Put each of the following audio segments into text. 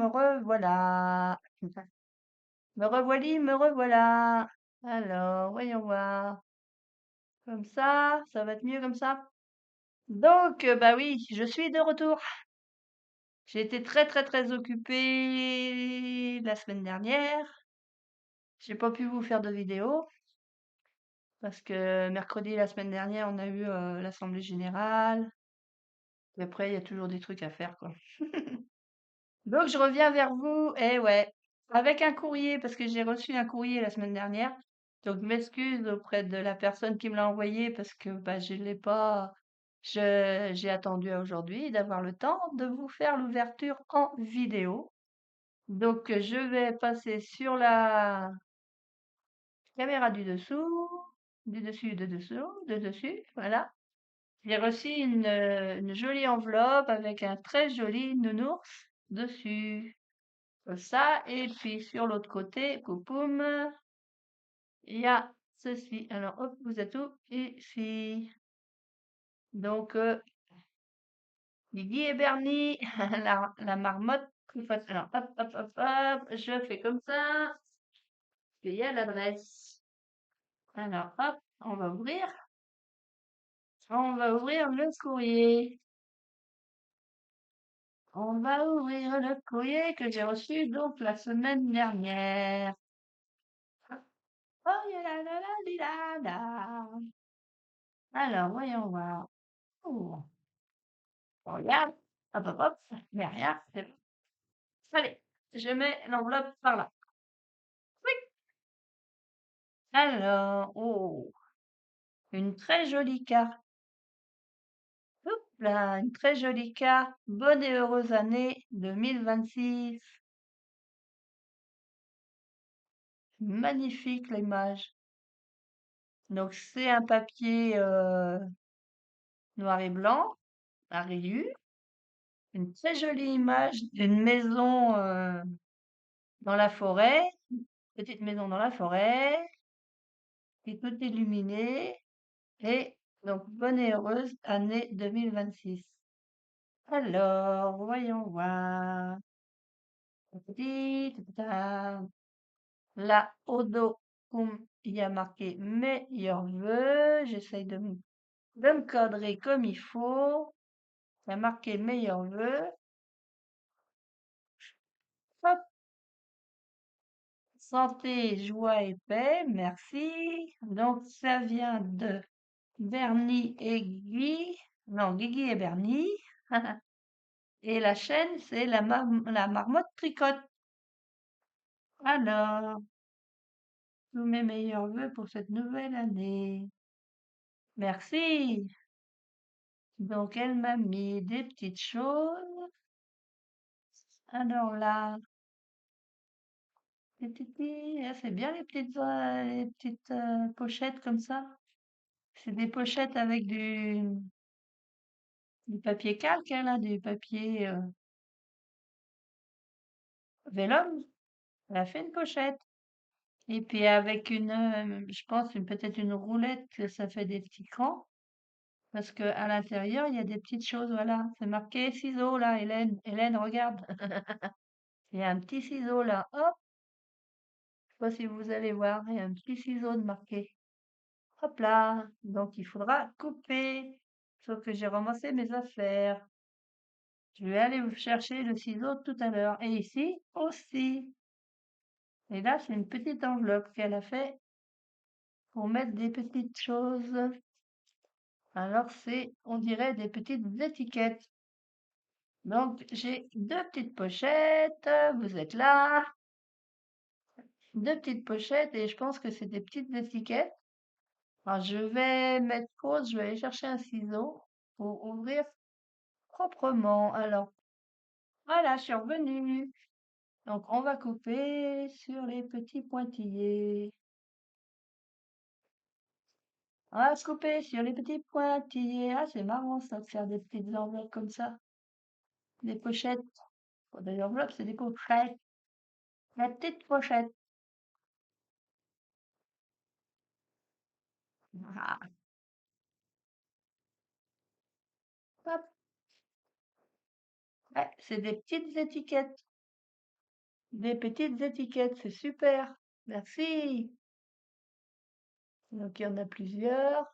revoilà. Me revoilà, me revoilà. Alors, voyons voir. Comme ça va être mieux comme ça? Donc, bah oui, je suis de retour. J'ai été très, très, très occupée la semaine dernière. J'ai pas pu vous faire de vidéo parce que mercredi la semaine dernière, on a eu l'assemblée générale. Et après, il y a toujours des trucs à faire, quoi. Donc, je reviens vers vous, et ouais, avec un courrier, parce que j'ai reçu un courrier la semaine dernière. Donc, je m'excuse auprès de la personne qui me l'a envoyé parce que bah, je l'ai pas. J'ai attendu à aujourd'hui d'avoir le temps de vous faire l'ouverture en vidéo. Donc, je vais passer sur la caméra du dessus, de dessous, de dessus, voilà. J'ai reçu une jolie enveloppe avec un très joli nounours dessus. Comme ça, et puis sur l'autre côté, coupoum, il y a ceci. Alors, hop, vous êtes où? Ici. Donc, Guigui et Bernie, la marmotte. Alors, hop, hop, hop, hop, je fais comme ça. Puis il y a l'adresse. Alors, hop, on va ouvrir. On va ouvrir le courrier. On va ouvrir le courrier que j'ai reçu donc la semaine dernière. Oh, ya la la la li la la. Alors, voyons voir. Oh, on regarde. Hop, hop, hop. Il n'y a rien. C'est bon. Allez, je mets l'enveloppe par là. Oui. Alors, oh, une très jolie carte. Oups là, une très jolie carte. Bonne et heureuse année 2026. Magnifique l'image. Donc, c'est un papier noir et blanc, à rayures. Une très jolie image d'une maison dans la forêt. Petite maison dans la forêt, qui est toute illuminée. Et donc, bonne et heureuse année 2026. Alors, voyons voir. Tati, tatata. Là, Odo, il y a marqué meilleurs vœux. J'essaye de me cadrer comme il faut. Il y a marqué meilleurs vœux. Hop. Santé, joie et paix. Merci. Donc, ça vient de Bernie et Guy. Non, Guigui et Bernie. Et la chaîne, c'est la marmotte tricote. Alors, tous mes meilleurs vœux pour cette nouvelle année. Merci. Donc, elle m'a mis des petites choses. Alors là, c'est bien les petites pochettes comme ça. C'est des pochettes avec du papier calque, hein, là, du papier vélum. Elle a fait une pochette. Et puis avec je pense peut-être une roulette, que ça fait des petits crans. Parce que à l'intérieur, il y a des petites choses, voilà. C'est marqué ciseaux là, Hélène. Hélène, regarde. Il y a un petit ciseau là. Hop, je sais pas si vous allez voir, il y a un petit ciseau de marqué. Hop là. Donc il faudra couper. Sauf que j'ai ramassé mes affaires. Je vais aller vous chercher le ciseau tout à l'heure. Et ici aussi. Et là, c'est une petite enveloppe qu'elle a fait pour mettre des petites choses. Alors c'est, on dirait, des petites étiquettes. Donc j'ai deux petites pochettes, vous êtes là, deux petites pochettes et je pense que c'est des petites étiquettes. Alors je vais mettre pause, je vais aller chercher un ciseau pour ouvrir proprement. Alors voilà, je suis revenue. Donc on va couper sur les petits pointillés. On va se couper sur les petits pointillés. Ah, c'est marrant ça de faire des petites enveloppes comme ça. Des pochettes. Bon, des enveloppes, c'est des pochettes. La petite pochette. Ah, hop. Ouais, c'est des petites étiquettes. Des petites étiquettes, c'est super. Merci. Donc il y en a plusieurs.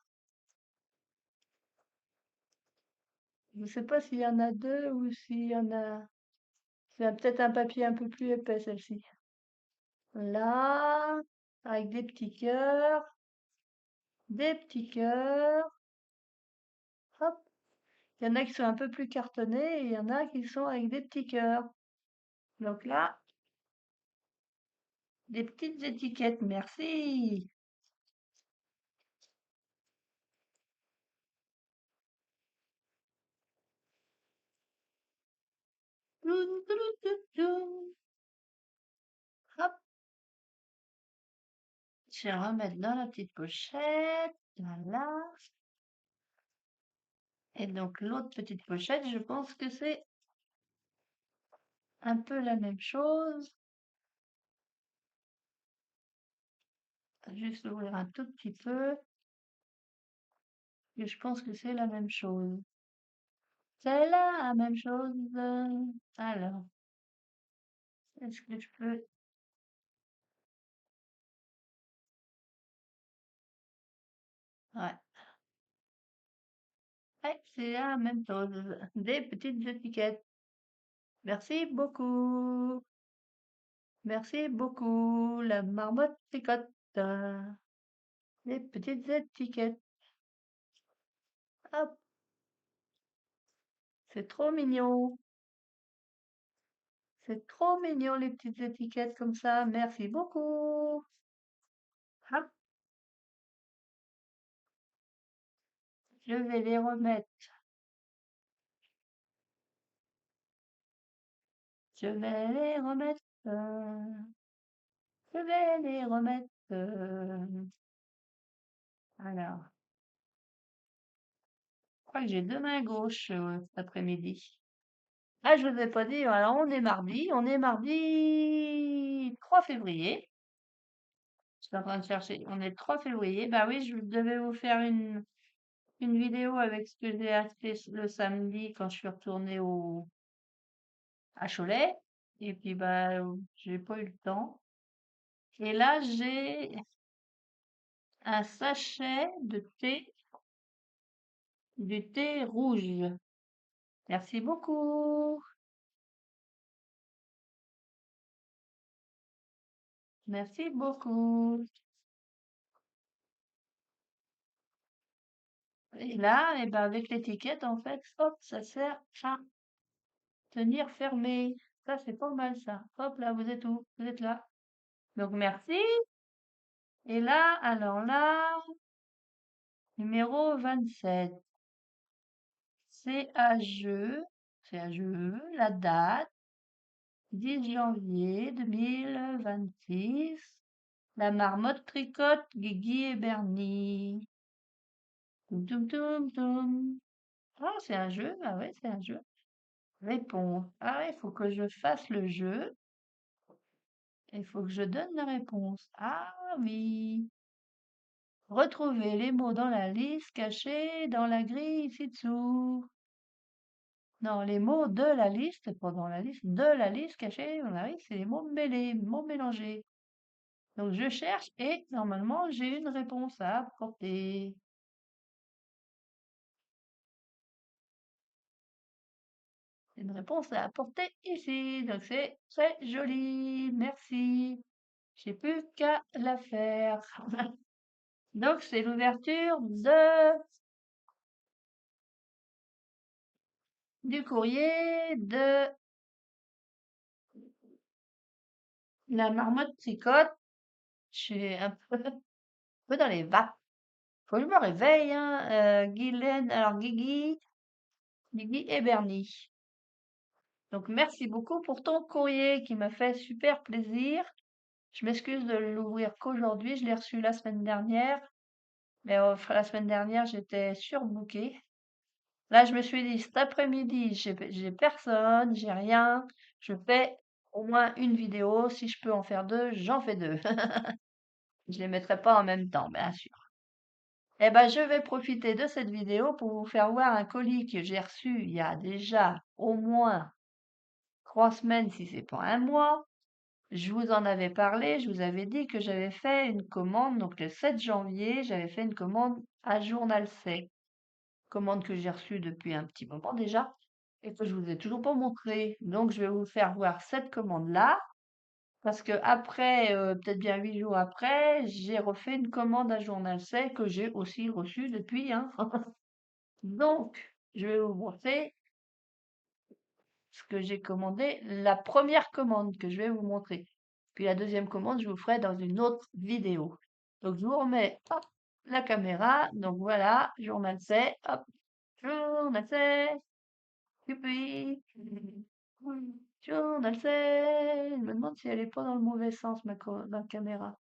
Je ne sais pas s'il y en a deux ou s'il y en a. C'est peut-être un papier un peu plus épais, celle-ci. Là, avec des petits cœurs. Hop. Il y en a qui sont un peu plus cartonnés et il y en a qui sont avec des petits cœurs. Donc là, des petites étiquettes, merci. Tchoum, tchoum, tchoum, tchoum. Hop, je vais remettre dans la petite pochette. Voilà. Et donc l'autre petite pochette, je pense que c'est un peu la même chose. Juste l'ouvrir un tout petit peu. Et je pense que c'est la même chose. C'est la même chose. Alors, est-ce que je peux... Ouais, ouais, c'est la même chose. Des petites étiquettes. Merci beaucoup. Merci beaucoup. La marmotte tricote. Des petites étiquettes. Hop, c'est trop mignon. C'est trop mignon les petites étiquettes comme ça. Merci beaucoup. Hop, je vais les remettre. Je vais les remettre. Je vais les remettre. Alors, je crois que j'ai deux mains gauches cet après-midi. Ah, je vous ai pas dit, alors on est mardi 3 février. Je suis en train de chercher, on est le 3 février. Bah oui, je devais vous faire une vidéo avec ce que j'ai acheté le samedi quand je suis retournée à Cholet. Et puis, bah, j'ai pas eu le temps. Et là, j'ai un sachet de thé, du thé rouge. Merci beaucoup. Merci beaucoup. Et là, et ben avec l'étiquette, en fait, hop, ça sert à tenir fermé. Ça, c'est pas mal, ça. Hop là, vous êtes où? Vous êtes là. Donc, merci. Et là, alors là, numéro 27. C'est à jeu. C'est à jeu. La date, 10 janvier 2026. La marmotte tricote, Guigui et Bernie. Toum, toum, toum, toum. Ah, c'est un jeu? Ah ouais, c'est un jeu. Réponse. Ah ouais, il faut que je fasse le jeu. Il faut que je donne la réponse. Ah oui. Retrouvez les mots dans la liste cachée dans la grille ci-dessous. Non, les mots de la liste, pas dans la liste, de la liste cachée dans la liste, c'est les mots mêlés, mots mélangés. Donc je cherche et normalement j'ai une réponse à apporter. Une réponse à apporter ici. Donc c'est très joli. Merci. J'ai plus qu'à la faire. Donc c'est l'ouverture du courrier de la marmotte tricote. Je suis un peu, un peu dans les vapes. Faut que je me réveille, hein. Guylaine, alors Guigui et Bernie. Donc merci beaucoup pour ton courrier qui m'a fait super plaisir. Je m'excuse de l'ouvrir qu'aujourd'hui. Je l'ai reçu la semaine dernière. Mais la semaine dernière, j'étais surbookée. Là, je me suis dit, cet après-midi, j'ai personne, j'ai rien. Je fais au moins une vidéo. Si je peux en faire deux, j'en fais deux. Je les mettrai pas en même temps, bien sûr. Eh ben, je vais profiter de cette vidéo pour vous faire voir un colis que j'ai reçu il y a déjà au moins 3 semaines, si c'est pas un mois. je vous en avais parlé, je vous avais dit que j'avais fait une commande, donc le 7 janvier, j'avais fait une commande à Journal C. Commande que j'ai reçue depuis un petit moment déjà et que je vous ai toujours pas montré. Donc je vais vous faire voir cette commande-là parce que après, peut-être bien 8 jours après, j'ai refait une commande à Journal C que j'ai aussi reçue depuis, hein. Donc, je vais vous montrer ce que j'ai commandé, la première commande que je vais vous montrer. Puis la deuxième commande, je vous ferai dans une autre vidéo. Donc, je vous remets hop, la caméra. Donc voilà, Journal C, hop, Journal C, youpi, Journal C. Je me demande si elle est pas dans le mauvais sens, ma caméra.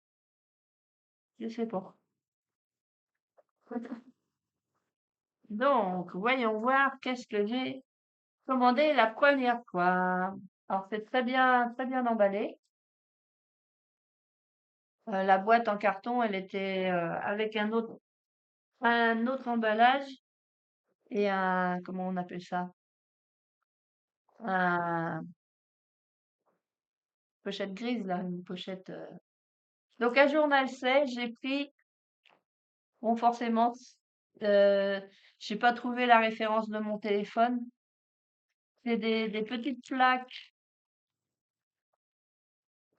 Je sais pas. Donc, voyons voir qu'est-ce que j'ai commandé la première fois. Alors, c'est très bien emballé. La boîte en carton, elle était avec un autre emballage et un, comment on appelle ça? Un pochette grise, là, une pochette. Donc, un journal c'est, j'ai pris, bon, forcément, euh, j'ai pas trouvé la référence de mon téléphone. C'est des petites plaques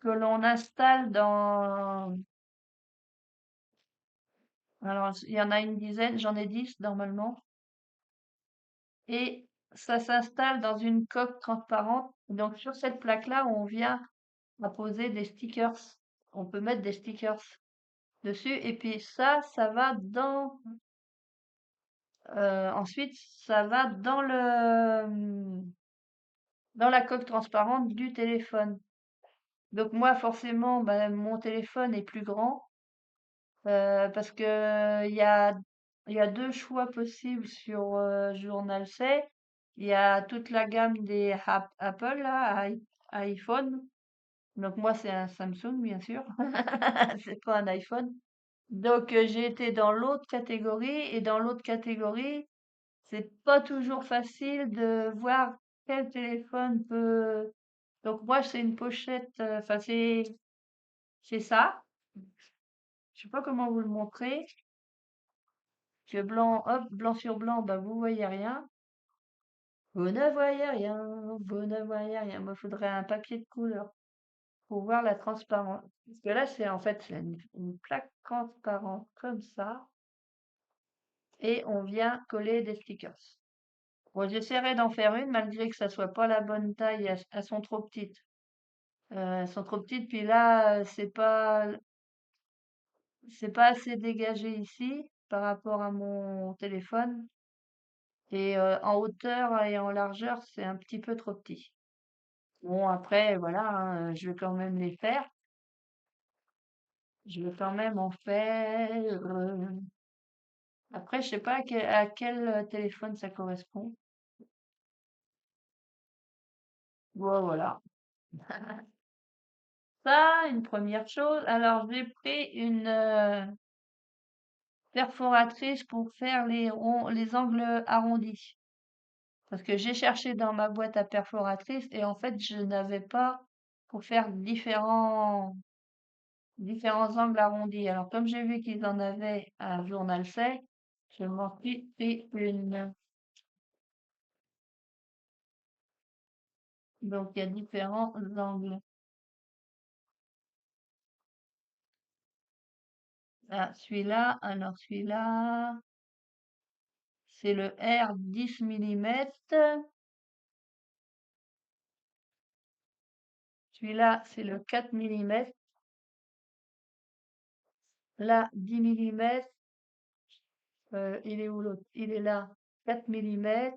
que l'on installe dans, alors, il y en a une dizaine, j'en ai 10 normalement. Et ça s'installe dans une coque transparente. Donc sur cette plaque-là, on vient à poser des stickers. On peut mettre des stickers dessus. Et puis ça va ensuite, ça va dans la coque transparente du téléphone. Donc moi, forcément, ben, mon téléphone est plus grand parce que il y a deux choix possibles sur Journal C. Il y a toute la gamme des Apple, là, iPhone. Donc moi, c'est un Samsung, bien sûr. C'est pas un iPhone. Donc j'ai été dans l'autre catégorie et dans l'autre catégorie, c'est pas toujours facile de voir quel téléphone peut. Donc moi, c'est une pochette. Enfin, c'est ça. Je sais pas comment vous le montrer. Que blanc, hop, blanc sur blanc, bah vous voyez rien. Vous ne voyez rien. Vous ne voyez rien. Moi, il faudrait un papier de couleur pour voir la transparence. Parce que là, c'est en fait c'est une plaque transparente comme ça. Et on vient coller des stickers. Bon, j'essaierai d'en faire une malgré que ça soit pas la bonne taille, elles sont trop petites. Elles sont trop petites, puis là, c'est pas assez dégagé ici par rapport à mon téléphone. Et en hauteur et en largeur, c'est un petit peu trop petit. Bon, après, voilà, hein, je vais quand même les faire. Je vais quand même en faire. Après, je sais pas à quel téléphone ça correspond. Bon, voilà. Ça, une première chose. Alors, j'ai pris une perforatrice pour faire les angles arrondis. Parce que j'ai cherché dans ma boîte à perforatrice et en fait, je n'avais pas pour faire différents angles arrondis. Alors, comme j'ai vu qu'ils en avaient à Journal C, je m'en suis pris une. Donc, il y a différents angles. Ah, celui-là, alors celui-là, c'est le R 10 mm. Celui-là, c'est le 4 mm. Là, 10 mm. Il est où l'autre? Il est là, 4 mm.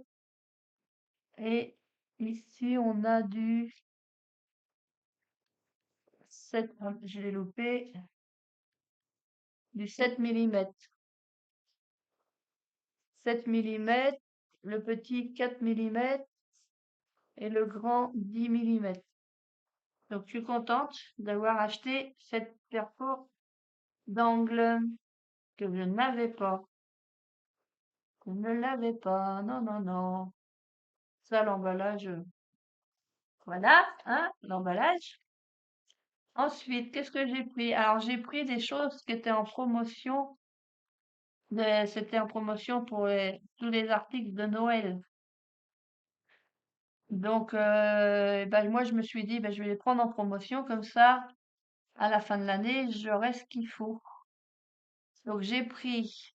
Et ici, on a du 7, je l'ai loupé, du 7 mm. 7 mm, le petit 4 mm et le grand 10 mm. Donc, je suis contente d'avoir acheté cette perfo d'angle que je n'avais pas. Je ne l'avais pas. Non, non, non. Ça, l'emballage. Voilà, hein, l'emballage. Ensuite, qu'est-ce que j'ai pris? Alors, j'ai pris des choses qui étaient en promotion. C'était en promotion pour tous les articles de Noël. Donc, ben, moi, je me suis dit, ben, je vais les prendre en promotion, comme ça, à la fin de l'année, j'aurai ce qu'il faut. Donc, j'ai pris,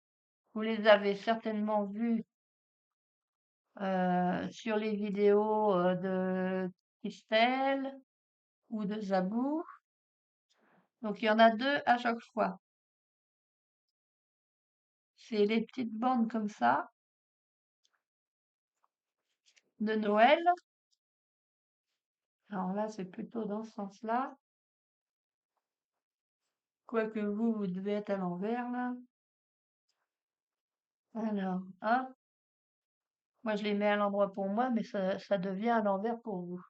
vous les avez certainement vus sur les vidéos de Christelle ou de Zabou. Donc, il y en a deux à chaque fois. C'est les petites bandes comme ça de Noël. Alors là, c'est plutôt dans ce sens-là. Quoique vous, vous devez être à l'envers là. Alors, hop. Moi, je les mets à l'endroit pour moi, mais ça devient à l'envers pour vous.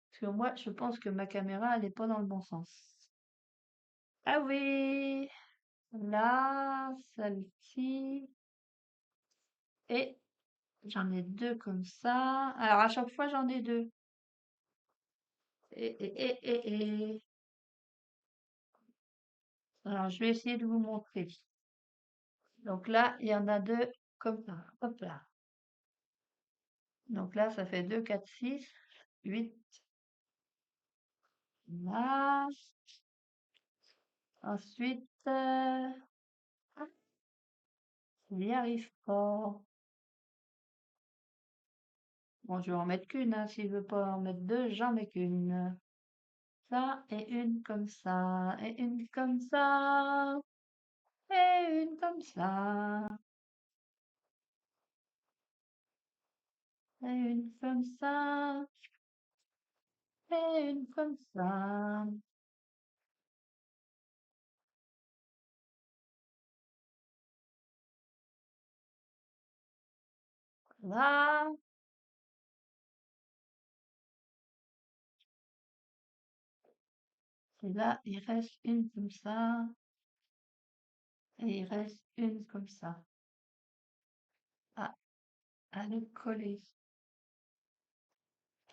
Parce que moi, je pense que ma caméra, elle n'est pas dans le bon sens. Ah oui, là, celle-ci. Et j'en ai deux comme ça. Alors, à chaque fois, j'en ai deux. Et. Alors, je vais essayer de vous montrer. Donc là, il y en a deux comme ça. Hop là. Donc là, ça fait 2, 4, 6, 8. Là. Ensuite, il n'y arrive pas. Bon, je vais en mettre qu'une, hein. S'il veut pas en mettre deux, j'en mets qu'une. Ça, et une comme ça, et une comme ça, et une comme ça, et une comme ça, et une comme ça. Là, et là, il reste une comme ça, et il reste une comme ça. Ah, elle est collée.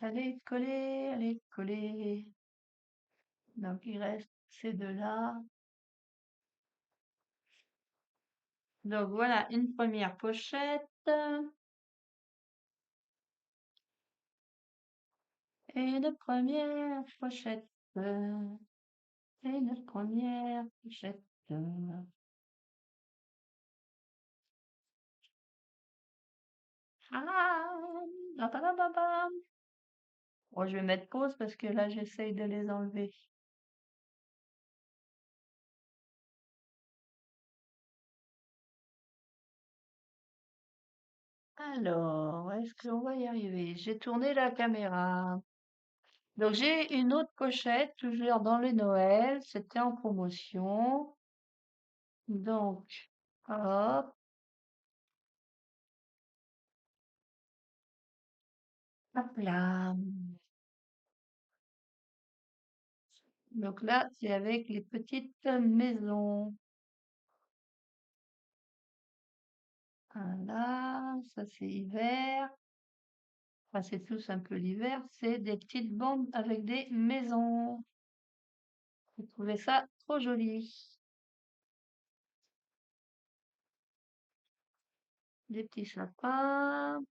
Elle est collée, elle est collée. Donc, il reste ces deux-là. Donc, voilà une première pochette. Et une première pochette. Et une première pochette. Ah, ba-ba-da-ba-bam. Bon, je vais mettre pause parce que là, j'essaye de les enlever. Alors, est-ce qu'on va y arriver? J'ai tourné la caméra. Donc, j'ai une autre pochette, toujours dans les Noël. C'était en promotion. Donc, hop, hop là. Donc là, c'est avec les petites maisons. Voilà, ça c'est hiver. Enfin, c'est tous un peu l'hiver. C'est des petites bandes avec des maisons. J'ai trouvé ça trop joli. Des petits sapins.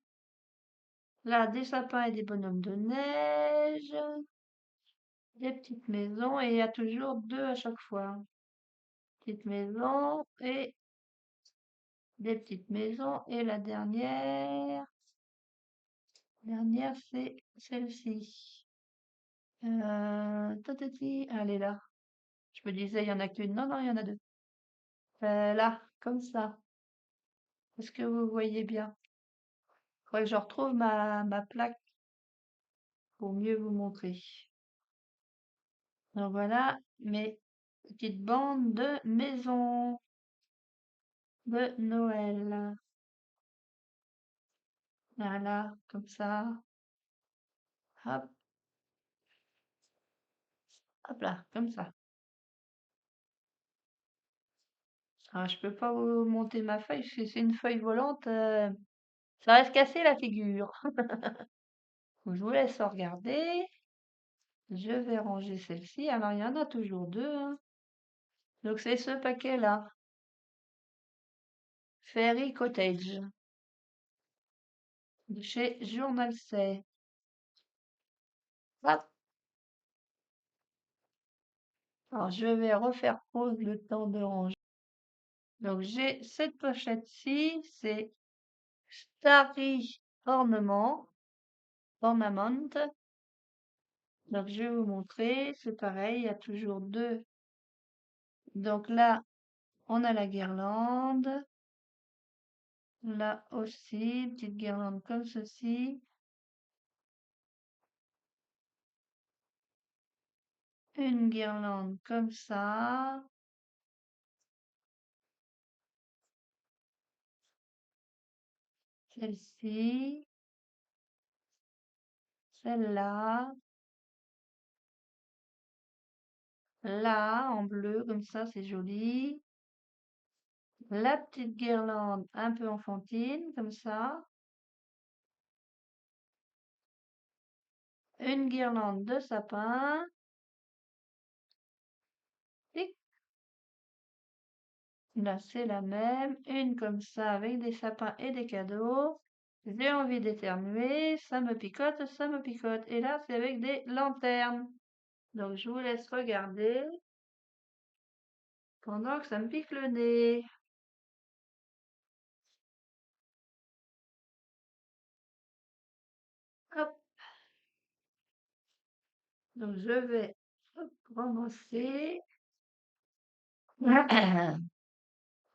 Là, des sapins et des bonhommes de neige. Des petites maisons. Et il y a toujours deux à chaque fois. Petite maison et des petites maisons. Et la dernière, c'est celle-ci. Tatati, elle est là. Je me disais, il y en a qu'une. Non, non, il y en a deux. Là, comme ça. Est-ce que vous voyez bien? Faudrait que je retrouve ma plaque pour mieux vous montrer. Donc voilà mes petites bandes de maison de Noël. Voilà, comme ça. Hop, hop là, comme ça. Alors, je peux pas vous monter ma feuille parce que c'est une feuille volante. Ça reste cassé la figure. Donc, je vous laisse regarder. Je vais ranger celle-ci. Alors, il y en a toujours deux, hein. Donc, c'est ce paquet-là. Fairy Cottage, de chez Journal C. Hop. Alors, je vais refaire pause le temps de ranger. Donc, j'ai cette pochette-ci, c'est Starry Ornament. Donc, je vais vous montrer. C'est pareil, il y a toujours deux. Donc là, on a la guirlande. Là aussi, petite guirlande comme ceci. Une guirlande comme ça. Celle-ci. Celle-là. Là, en bleu, comme ça, c'est joli. La petite guirlande un peu enfantine, comme ça. Une guirlande de sapin. Tic. Là, c'est la même. Une comme ça, avec des sapins et des cadeaux. J'ai envie d'éternuer, ça me picote, ça me picote. Et là, c'est avec des lanternes. Donc, je vous laisse regarder pendant que ça me pique le nez. Hop. Donc, je vais hop, ramasser.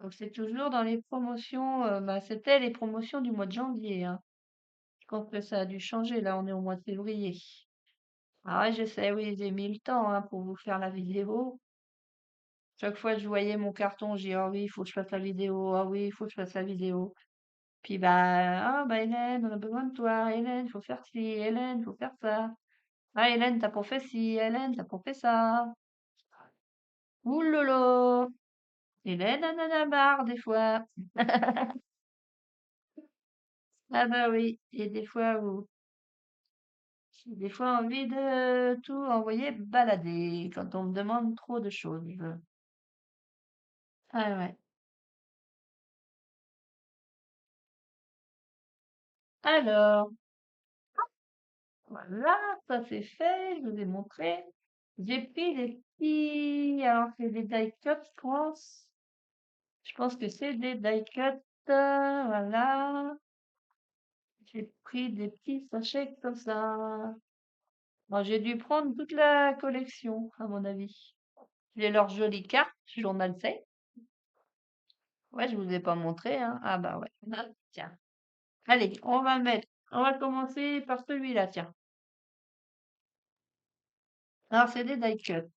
Donc, c'est toujours dans les promotions. Bah, c'était les promotions du mois de janvier, hein. Je pense que ça a dû changer. Là, on est au mois de février. Ah ouais, je sais, oui, j'ai mis le temps, hein, pour vous faire la vidéo. Chaque fois que je voyais mon carton, j'ai dit, ah oui, il faut que je fasse la vidéo. Ah oui, il faut que je fasse la vidéo. Puis bah, ah bah Hélène, on a besoin de toi. Hélène, faut faire ci. Hélène, faut faire ça. Ah Hélène, t'as pas fait ci. Hélène, t'as pas fait ça. Ouh lolo. Hélène en a marre des fois. Ah bah oui. Et des fois, j'ai des fois envie de tout envoyer balader quand on me demande trop de choses. Ah ouais. Alors, voilà, ça c'est fait, je vous ai montré. J'ai pris des petits, alors c'est des die cuts, je pense. Je pense que c'est des die cuts, voilà. J'ai pris des petits sachets comme ça. Bon, j'ai dû prendre toute la collection, à mon avis. J'ai leur jolie carte, journal C. Ouais, je vous ai pas montré, hein. Ah bah ouais. Ah, tiens. Allez, on va commencer par celui-là, tiens. Alors, c'est des die cuts.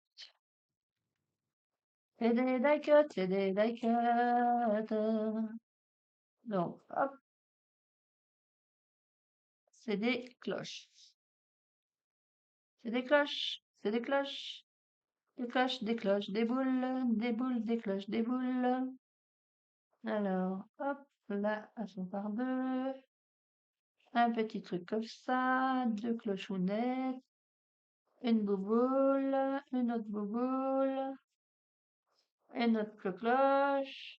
C'est des die cuts, c'est des die cuts. Donc, hop, c'est des cloches. C'est des cloches, c'est des cloches. Des cloches, des cloches, des boules, des cloches, des boules. Alors, hop, là, elles sont par deux. Un petit truc comme ça, deux clochounettes, une bouboule, une autre bouboule, une autre cloche,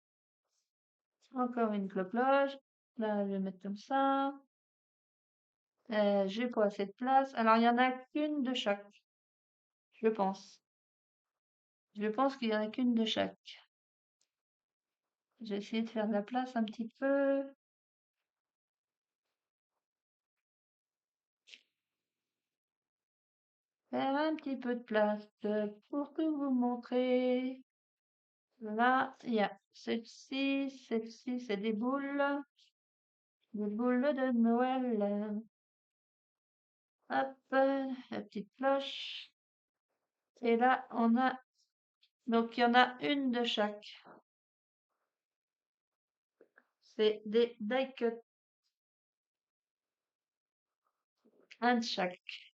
encore une cloche. Là, je vais mettre comme ça. J'ai pas assez de place. Alors, il y en a qu'une de chaque, je pense. Je pense qu'il y en a qu'une de chaque. J'ai essayé de faire de la place un petit peu. Faire un petit peu de place pour tout vous montrer. Là, il y a celle-ci, c'est des boules de Noël. Hop, la petite cloche. Et là, on a, donc il y en a une de chaque. C'est des die cut, un de chaque.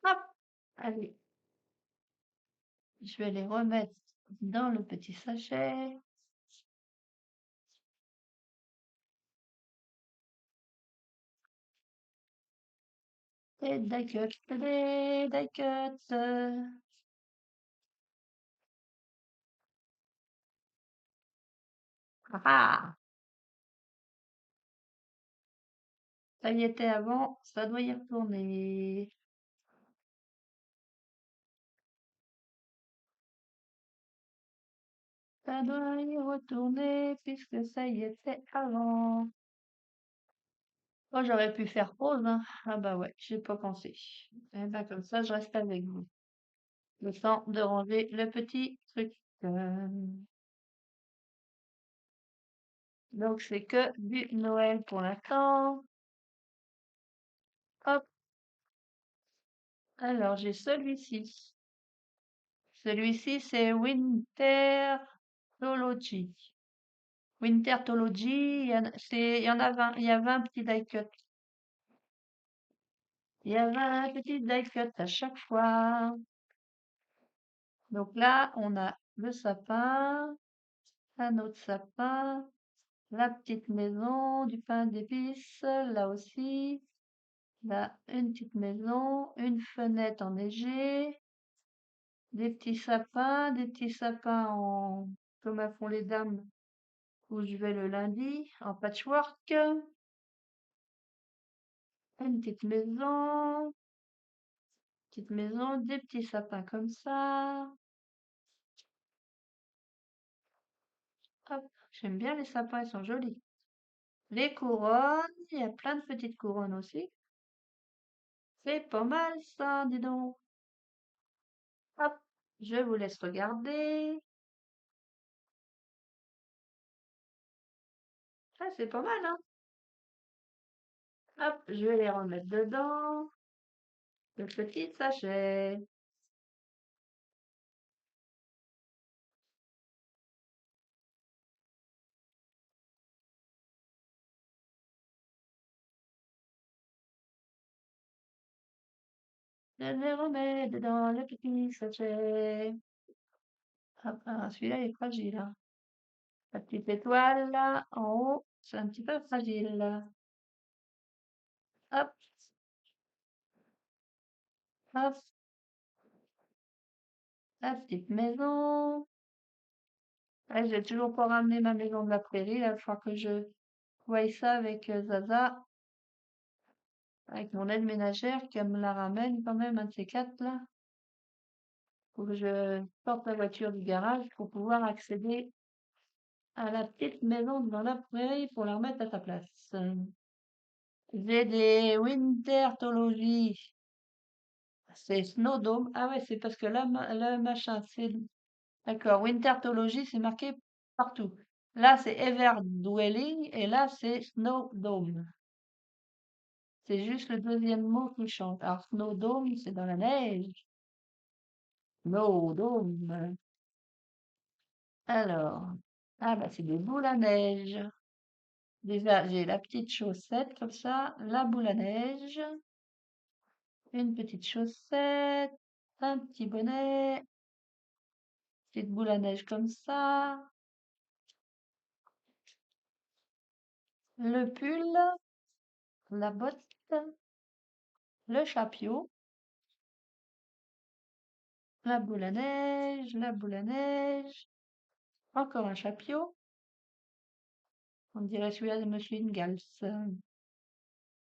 Hop, allez, je vais les remettre dans le petit sachet. Des die-cuts, des die-cuts. Ah ah! Ça y était avant, ça doit y retourner. Ça doit y retourner puisque ça y était avant. Oh, j'aurais pu faire pause, hein. Ah bah ouais, j'ai pas pensé. Eh ben comme ça, je reste avec vous. Le temps de ranger le petit truc. Euh, Donc c'est que du Noël pour l'instant. Hop, alors j'ai celui-ci. Celui-ci c'est Wintertology. Wintertology, il y en a 20, il y a 20 petits die cuts. Il y a 20 petits die cuts à chaque fois. Donc là, on a le sapin, un autre sapin, la petite maison, du pain d'épices, là aussi. Là, une petite maison, une fenêtre enneigée, des petits sapins en, comme elles font les dames, où je vais le lundi, en patchwork. Une petite maison, des petits sapins comme ça. Hop, j'aime bien les sapins, ils sont jolis. Les couronnes, il y a plein de petites couronnes aussi. C'est pas mal ça, dis donc. Hop, je vous laisse regarder. Ah, c'est pas mal, hein? Hop, je vais les remettre dedans. Le petit sachet. Je les remets dedans le petit sachet. Hop, ah, celui-là il est fragile, hein. La petite étoile là, en haut, c'est un petit peu fragile. Hop, hop, la petite maison. Ah, j'ai toujours pas ramené ma maison de la prairie, là, il faut que je voie ça avec Zaza, avec mon aide ménagère, qu'elle me la ramène quand même, un de ces quatre là. Faut que je sorte la voiture du garage pour pouvoir accéder à la petite maison dans la prairie pour la remettre à sa place. J'ai des Wintertology. C'est Snowdome. Ah ouais, c'est parce que là, le machin, c'est... D'accord, Wintertology, c'est marqué partout. Là, c'est Everdwelling et là, c'est Snowdome. C'est juste le deuxième mot qui change. Alors, Snowdome, c'est dans la neige. Snowdome. Alors, ah bah, c'est des boules à neige. Déjà, j'ai la petite chaussette comme ça, la boule à neige, une petite chaussette, un petit bonnet, petite boule à neige comme ça, le pull, la botte, le chapeau, la boule à neige, encore un chapeau, on dirait celui-là de Monsieur Ingalls.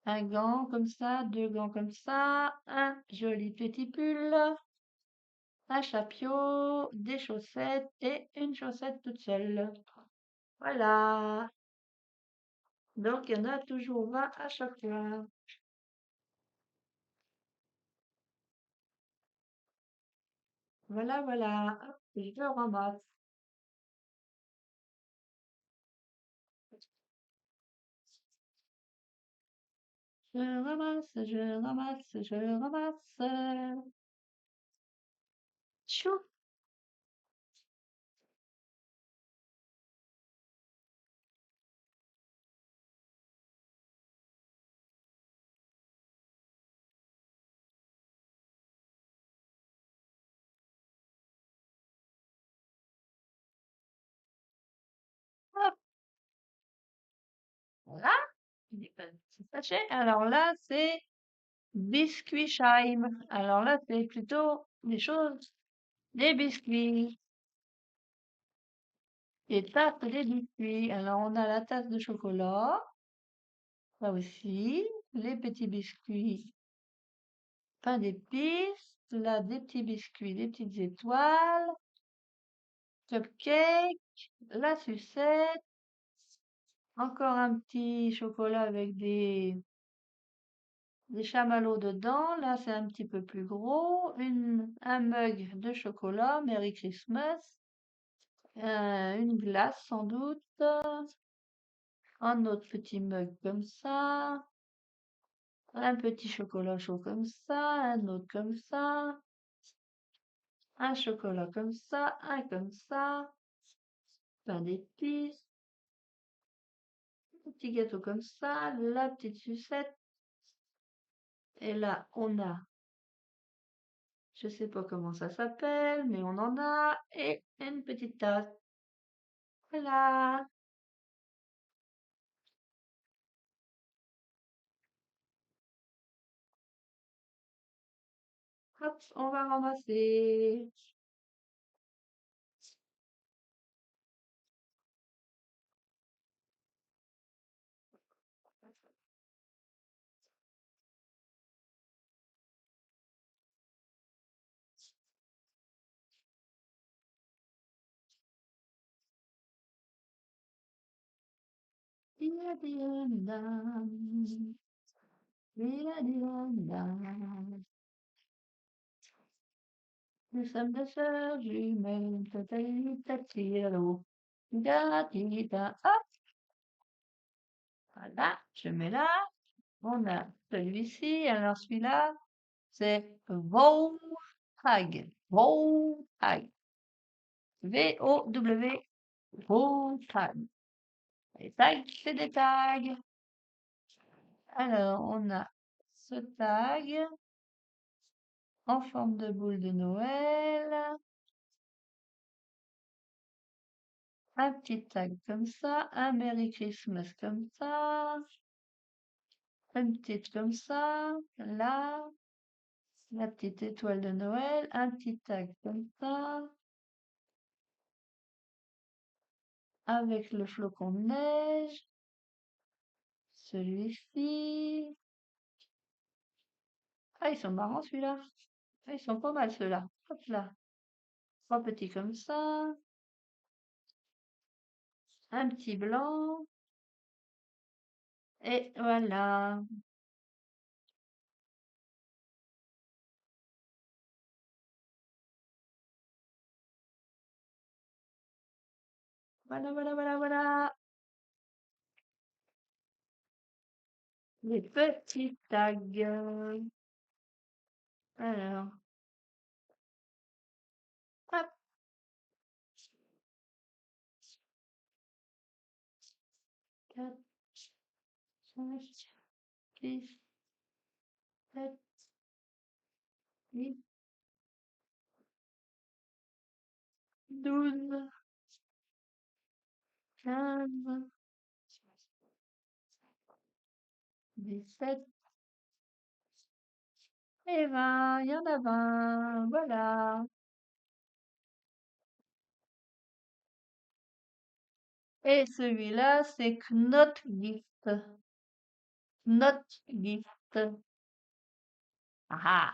Un gant comme ça, deux gants comme ça, un joli petit pull, un chapeau, des chaussettes et une chaussette toute seule. Voilà. Donc, il y en a toujours 20 à chaque fois. Voilà, voilà. Hop, je ramasse. Je ramasse, je ramasse, je ramasse. Tchou. Hop, voilà. Il est pas petit sachet. Alors là, c'est Biscuitscheim. Alors là, c'est plutôt des choses, des biscuits, des tasses des biscuits. Alors, on a la tasse de chocolat, là aussi, les petits biscuits, pain d'épices, là, des petits biscuits, des petites étoiles, cupcake, la sucette, encore un petit chocolat avec des chamallows dedans. Là, c'est un petit peu plus gros. Un mug de chocolat, Merry Christmas. Une glace sans doute. Un autre petit mug comme ça. Un petit chocolat chaud comme ça. Un autre comme ça. Un chocolat comme ça. Un comme ça. Pain d'épices. Un petit gâteau comme ça. La petite sucette. Et là, on a, je sais pas comment ça s'appelle, mais on en a. Et une petite tasse. Voilà. Hop, on va ramasser. Di-da-di-da-dam. Di-da-di-da-dam. Nous sommes deux sœurs jumelles, tati-tati-alo. Da-di-da. Hop, voilà, je mets là. On a celui-ci, alors celui-là, c'est Vohag. Vohag. V-O-W. Vohag. Les tags, c'est des tags. Alors, on a ce tag en forme de boule de Noël. Un petit tag comme ça, un Merry Christmas comme ça, une petite comme ça, là, la petite étoile de Noël, un petit tag comme ça, avec le flocon de neige, celui-ci. Ah, ils sont marrants celui-là. Ah, ils sont pas mal ceux-là. Hop là. Trois petits comme ça, un petit blanc, et voilà. Voilà, voilà, voilà, voilà. Les petits tags. Alors, hop, 4, 5, 6, 7, 8, 12, 15, 17 et 20. Il y en a 20. Voilà. Et celui-là, c'est Knot Gift. Knot Gift. Ah ah.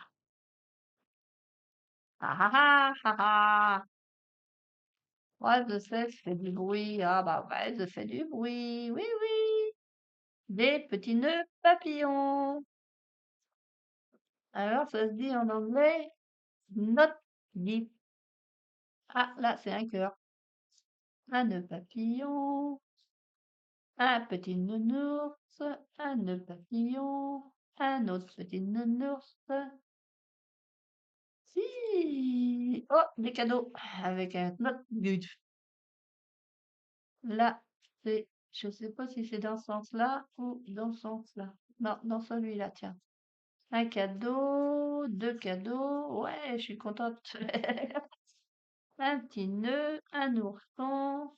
Ah ah ah ah ah. Ouais, je sais, je fais du bruit. Ah bah ouais, je fais du bruit. Oui, oui. Des petits nœuds papillons. Alors, ça se dit en anglais, Knot Gift. Ah, là, c'est un cœur. Un nœud papillon. Un petit nounours, un nœud papillon, un autre petit nounours. Si! Oh, des cadeaux avec un autre but. Là, c'est, je sais pas si c'est dans ce sens-là ou dans ce sens-là. Non, dans celui-là, tiens. Un cadeau, deux cadeaux. Ouais, je suis contente. Un petit nœud, un ourson,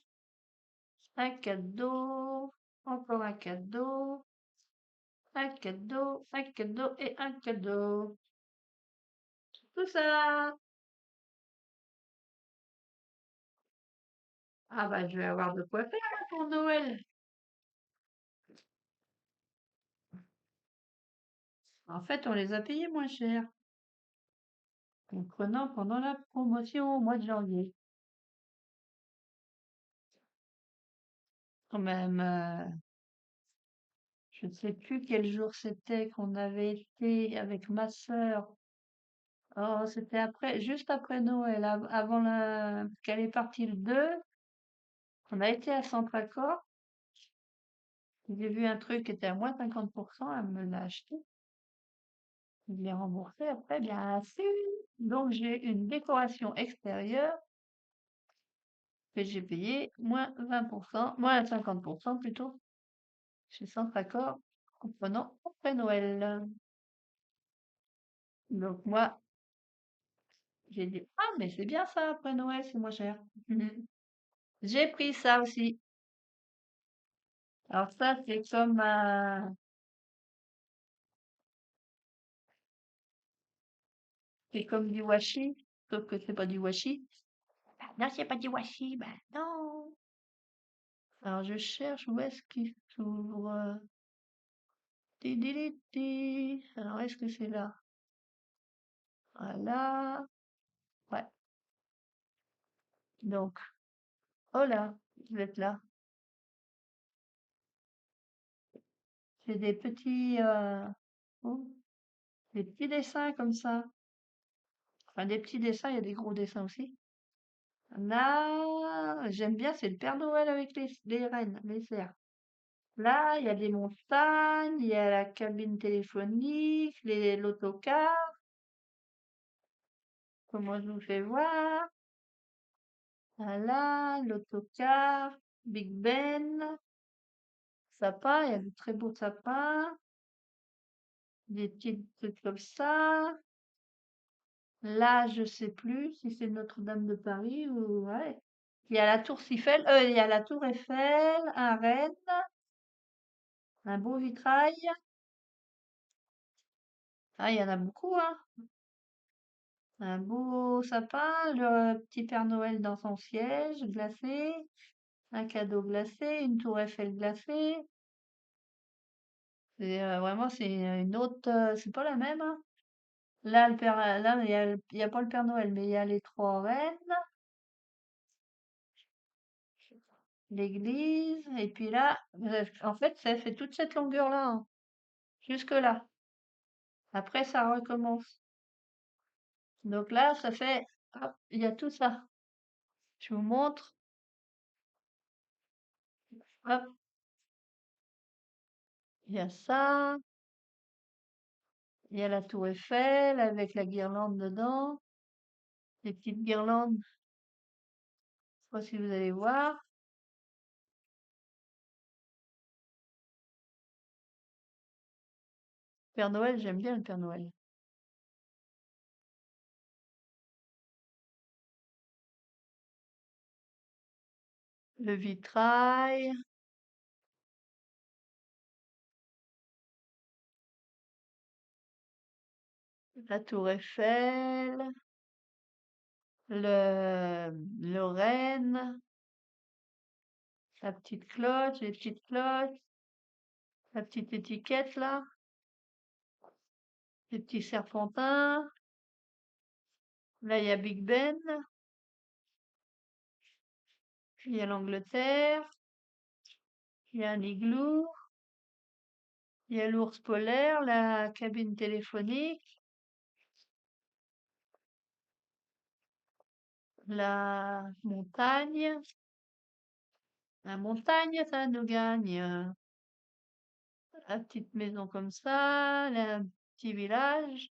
un cadeau, encore un cadeau. un cadeau et un cadeau. Tout ça. Ah bah, je vais avoir de quoi faire là, pour Noël. En fait, on les a payés moins cher en prenant pendant la promotion au mois de janvier. Quand même, je ne sais plus quel jour c'était qu'on avait été avec ma sœur. Oh, c'était après, juste après Noël, avant qu'elle est partie le 2. On a été à Centracor. J'ai vu un truc qui était à moins 50%, elle me l'a acheté. Je l'ai remboursé après, bien sûr. Donc j'ai une décoration extérieure que j'ai payée moins 20%, moins 50% plutôt, chez Centracor, en prenant après Noël. Donc moi, j'ai dit, ah mais c'est bien ça, après Noël, c'est moins cher. J'ai pris ça aussi. Alors ça, c'est comme du washi, sauf que c'est pas du washi. Bah non, c'est pas du washi, bah non. Alors je cherche où est-ce qu'il s'ouvre. Ti. Alors est-ce que c'est là? Voilà. Ouais. Donc, oh là, vous êtes là. C'est oh, des petits dessins comme ça. Enfin, des petits dessins, il y a des gros dessins aussi. Là, j'aime bien, c'est le Père Noël avec les rennes, les cerfs. Là, il y a des montagnes, il y a la cabine téléphonique, l'autocar. Comment je vous fais voir? Voilà, l'autocar, Big Ben, sapin, il y a de très beaux sapins, des petits trucs comme ça. Là, je sais plus si c'est Notre-Dame de Paris ou ouais. Il y a la tour Eiffel, il y a la tour Eiffel, un renne, un beau vitrail. Ah, il y en a beaucoup, hein. Un beau sapin, le petit Père Noël dans son siège glacé, un cadeau glacé, une tour Eiffel glacée. C'est vraiment c'est une autre, c'est pas la même, hein. Là, là, il y a pas le Père Noël, mais il y a les trois reines, l'église, et puis là, en fait, ça fait toute cette longueur-là, hein, jusque là. Après, ça recommence. Donc là, ça fait, hop, il y a tout ça. Je vous montre, hop, il y a ça, il y a la tour Eiffel avec la guirlande dedans, les petites guirlandes, je sais pas si vous allez voir. Père Noël, j'aime bien le Père Noël. Le vitrail, la tour Eiffel, le renne, la petite cloche, les petites cloches, la petite étiquette là, les petits serpentins. Là, il y a Big Ben, il y a l'Angleterre, il y a un igloo, il y a l'ours polaire, la cabine téléphonique, la montagne. La montagne, ça nous gagne. La petite maison comme ça, le petit village,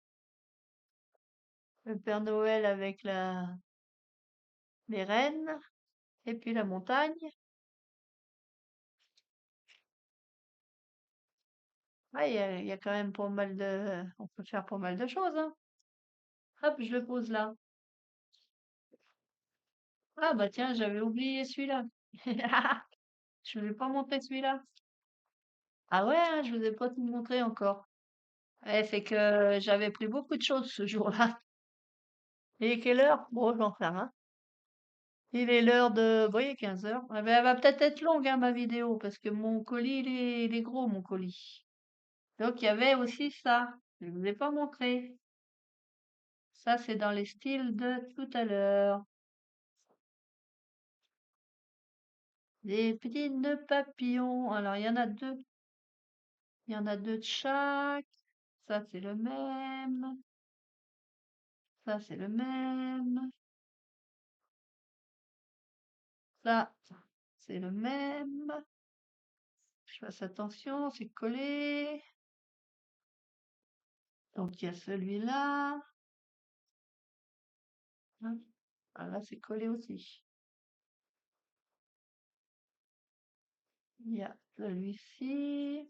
le Père Noël avec les rennes, et puis la montagne. Ouais, il y a quand même pas mal on peut faire pas mal de choses, hein. Hop, je le pose là. Ah bah tiens, j'avais oublié celui-là. Je ne vais pas montrer celui-là. Ah ouais, hein, je vous ai pas tout montré encore. Ouais, c'est que j'avais pris beaucoup de choses ce jour-là. Et quelle heure? Bon, j'en sais rien. Il est l'heure de, vous voyez, 15 heures. Ah ben, elle va peut-être être longue, hein, ma vidéo, parce que mon colis, il est gros, mon colis. Donc, il y avait aussi ça. Je ne vous ai pas montré. Ça, c'est dans les styles de tout à l'heure. Des petits nœuds papillons. Alors, il y en a deux. Il y en a deux de chaque. Ça, c'est le même. Ça, c'est le même. Ça, c'est le même. Je fasse attention, c'est collé. Donc, il y a celui-là. Hein. Ah, là, c'est collé aussi. Il y a celui-ci.